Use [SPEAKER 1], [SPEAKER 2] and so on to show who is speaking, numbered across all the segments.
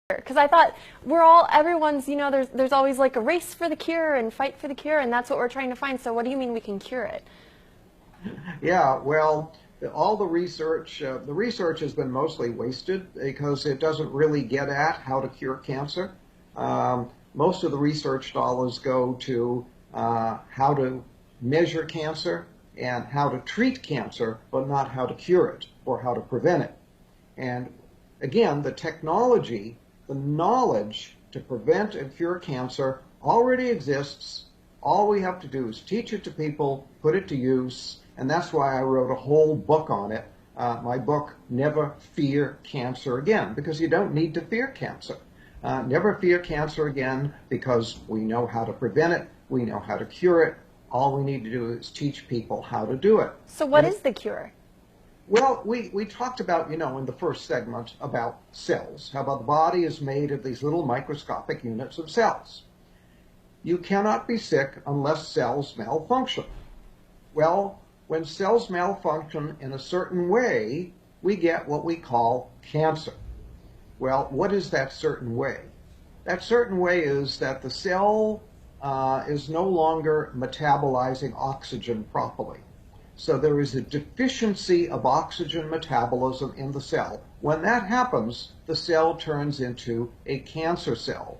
[SPEAKER 1] Because I thought everyone's, there's always like a race for the cure and fight for the cure, and that's what we're trying to find. So what do you mean we can cure it?
[SPEAKER 2] Yeah, well, all the research has been mostly wasted because it doesn't really get at how to cure cancer. Most of the research dollars go to how to measure cancer and how to treat cancer, but not how to cure it or how to prevent it. And again, the technology, the knowledge to prevent and cure cancer already exists. All we have to do is teach it to people, put it to use, and that's why I wrote a whole book on it. My book, Never Fear Cancer Again, because you don't need to fear cancer. Never fear cancer again because we know how to prevent it, we know how to cure it. All we need to do is teach people how to do it.
[SPEAKER 1] So what is the cure?
[SPEAKER 2] Well, we talked about, in the first segment about cells, how about the body is made of these little microscopic units of cells. You cannot be sick unless cells malfunction. Well, when cells malfunction in a certain way, we get what we call cancer. Well, what is that certain way? That certain way is that the cell is no longer metabolizing oxygen properly. So there is a deficiency of oxygen metabolism in the cell. When that happens, the cell turns into a cancer cell.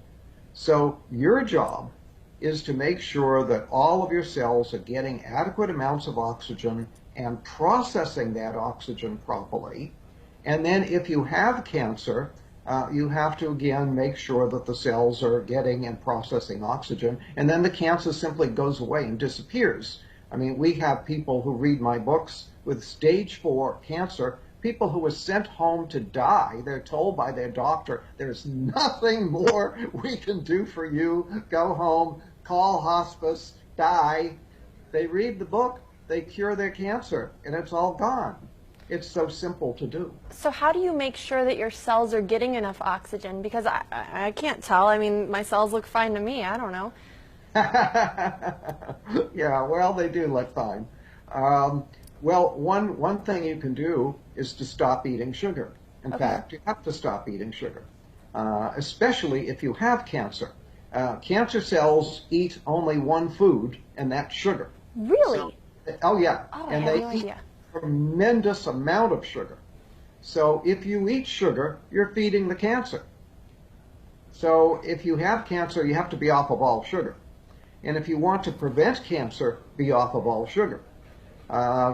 [SPEAKER 2] So your job is to make sure that all of your cells are getting adequate amounts of oxygen and processing that oxygen properly. And then if you have cancer, you have to again make sure that the cells are getting and processing oxygen, and then the cancer simply goes away and disappears. I mean, we have people who read my books with stage 4 cancer, people who were sent home to die. They're told by their doctor, there's nothing more we can do for you. Go home, call hospice, die. They read the book, they cure their cancer, and it's all gone. It's so simple to do.
[SPEAKER 1] So how do you make sure that your cells are getting enough oxygen? Because I can't tell. I mean, my cells look fine to me. I don't know.
[SPEAKER 2] Yeah, well, they do look fine. Well, one thing you can do is to stop eating sugar. In fact, you have to stop eating sugar, especially if you have cancer. Cancer cells eat only one food, and that's sugar.
[SPEAKER 1] Really?
[SPEAKER 2] Oh, yeah.
[SPEAKER 1] Oh,
[SPEAKER 2] and
[SPEAKER 1] I had
[SPEAKER 2] they
[SPEAKER 1] no
[SPEAKER 2] eat
[SPEAKER 1] idea.
[SPEAKER 2] a tremendous amount of sugar. So if you eat sugar, you're feeding the cancer. So if you have cancer, you have to be off of all sugar. And if you want to prevent cancer, be off of all sugar.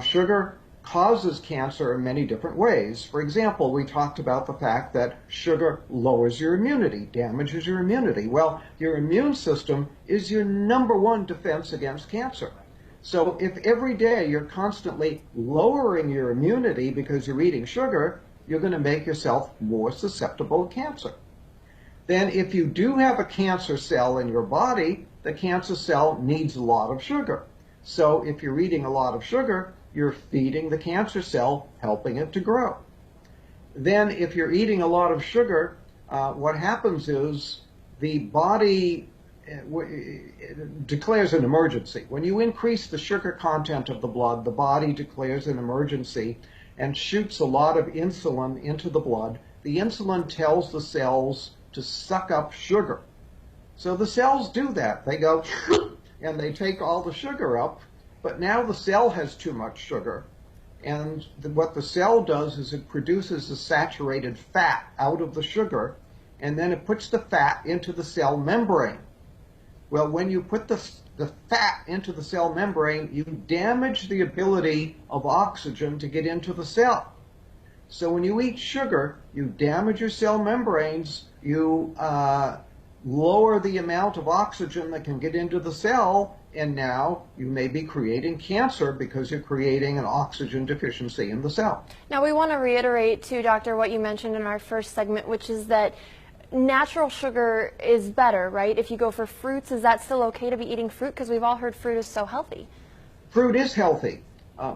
[SPEAKER 2] Sugar causes cancer in many different ways. For example, we talked about the fact that sugar lowers your immunity, damages your immunity. Well, your immune system is your #1 defense against cancer. So if every day you're constantly lowering your immunity because you're eating sugar, you're going to make yourself more susceptible to cancer. Then if you do have a cancer cell in your body, the cancer cell needs a lot of sugar. So if you're eating a lot of sugar, you're feeding the cancer cell, helping it to grow. Then if you're eating a lot of sugar, what happens is the body declares an emergency. When you increase the sugar content of the blood, the body declares an emergency and shoots a lot of insulin into the blood. The insulin tells the cells to suck up sugar. So the cells do that. They go and they take all the sugar up, but now the cell has too much sugar. And what the cell does is it produces the saturated fat out of the sugar, and then it puts the fat into the cell membrane. Well, when you put the fat into the cell membrane, you damage the ability of oxygen to get into the cell. So when you eat sugar, you damage your cell membranes, you lower the amount of oxygen that can get into the cell, and now you may be creating cancer because you're creating an oxygen deficiency in the cell.
[SPEAKER 1] Now we want to reiterate too, Doctor, what you mentioned in our first segment, which is that natural sugar is better, right? If you go for fruits, is that still okay to be eating fruit? Because we've all heard fruit is so healthy.
[SPEAKER 2] Fruit is healthy.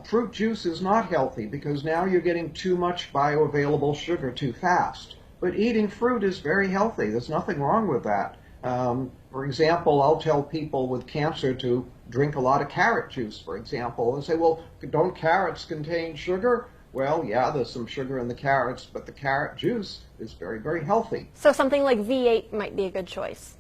[SPEAKER 2] Fruit juice is not healthy because now you're getting too much bioavailable sugar too fast. But eating fruit is very healthy. There's nothing wrong with that. For example, I'll tell people with cancer to drink a lot of carrot juice, for example, and say, well, don't carrots contain sugar? Well, yeah, there's some sugar in the carrots, but the carrot juice is very, very healthy.
[SPEAKER 1] So something like V8 might be a good choice.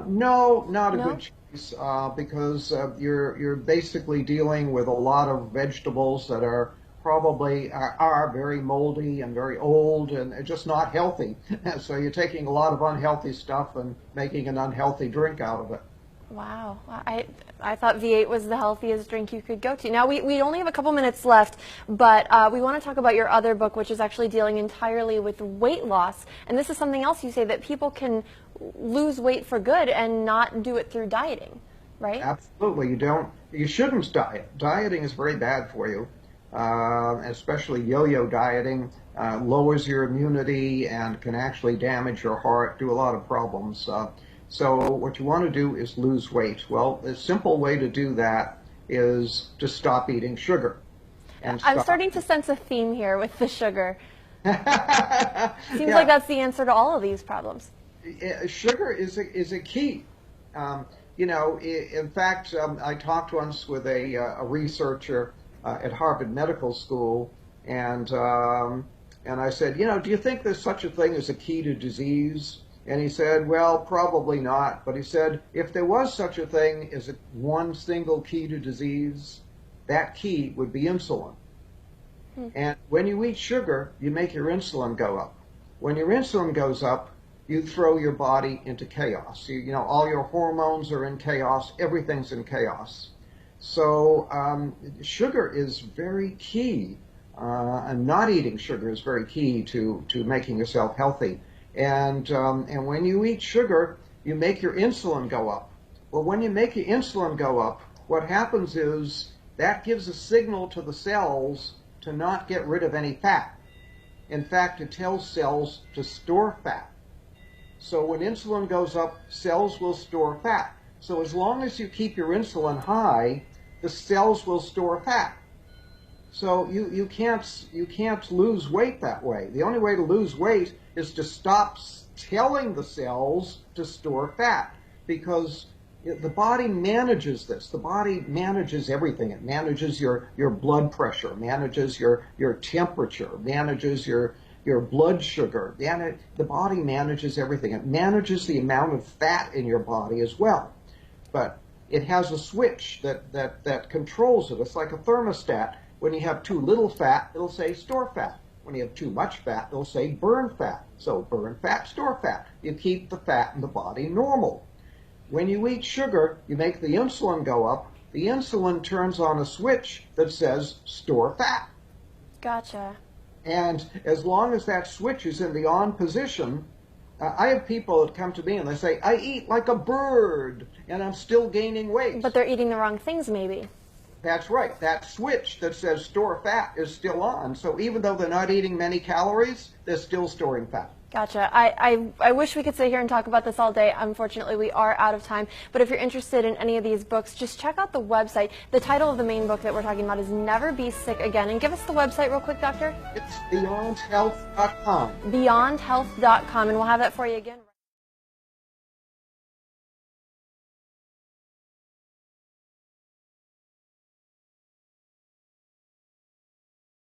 [SPEAKER 2] No, not a
[SPEAKER 1] No?
[SPEAKER 2] good choice because you're basically dealing with a lot of vegetables that are probably are very moldy and very old and just not healthy. So you're taking a lot of unhealthy stuff and making an unhealthy drink out of it.
[SPEAKER 1] Wow. I thought V8 was the healthiest drink you could go to. Now, we only have a couple minutes left, but we want to talk about your other book, which is actually dealing entirely with weight loss. And this is something else you say, that people can lose weight for good and not do it through dieting, right?
[SPEAKER 2] Absolutely. You shouldn't diet. Dieting is very bad for you, especially yo-yo dieting. Lowers your immunity and can actually damage your heart, do a lot of problems. So what you want to do is lose weight. Well, the simple way to do that is to stop eating sugar. And
[SPEAKER 1] I'm starting to sense a theme here with the sugar. Seems
[SPEAKER 2] Yeah.
[SPEAKER 1] like that's the answer to all of these problems.
[SPEAKER 2] Sugar is a key. In fact, I talked once with a researcher at Harvard Medical School, and I said, do you think there's such a thing as a key to disease? And he said, well, probably not. But he said, if there was such a thing as one single key to disease, that key would be insulin. And when you eat sugar, you make your insulin go up. When your insulin goes up, you throw your body into chaos. All your hormones are in chaos. Everything's in chaos. So sugar is very key. And not eating sugar is very key to making yourself healthy. And when you eat sugar, you make your insulin go up. Well, when you make your insulin go up, what happens is that gives a signal to the cells to not get rid of any fat. In fact, it tells cells to store fat. So when insulin goes up, cells will store fat. So as long as you keep your insulin high, the cells will store fat. So you can't lose weight that way. The only way to lose weight is to stop telling the cells to store fat, because the body manages this. The body manages everything. It manages your blood pressure, manages your temperature, manages your blood sugar. The body manages everything. It manages the amount of fat in your body as well. But it has a switch that controls it. It's like a thermostat. When you have too little fat, it'll say store fat. When you have too much fat, it'll say burn fat. So burn fat, store fat. You keep the fat in the body normal. When you eat sugar, you make the insulin go up. The insulin turns on a switch that says store fat.
[SPEAKER 1] Gotcha.
[SPEAKER 2] And as long as that switch is in the on position, I have people that come to me and they say, I eat like a bird and I'm still gaining weight.
[SPEAKER 1] But they're eating the wrong things, maybe.
[SPEAKER 2] That's right. That switch that says store fat is still on. So even though they're not eating many calories, they're still storing fat.
[SPEAKER 1] Gotcha. I wish we could sit here and talk about this all day. Unfortunately, we are out of time. But if you're interested in any of these books, just check out the website. The title of the main book that we're talking about is Never Be Sick Again. And give us the website real quick, Doctor.
[SPEAKER 2] It's beyondhealth.com.
[SPEAKER 1] Beyondhealth.com. And we'll have that for you again.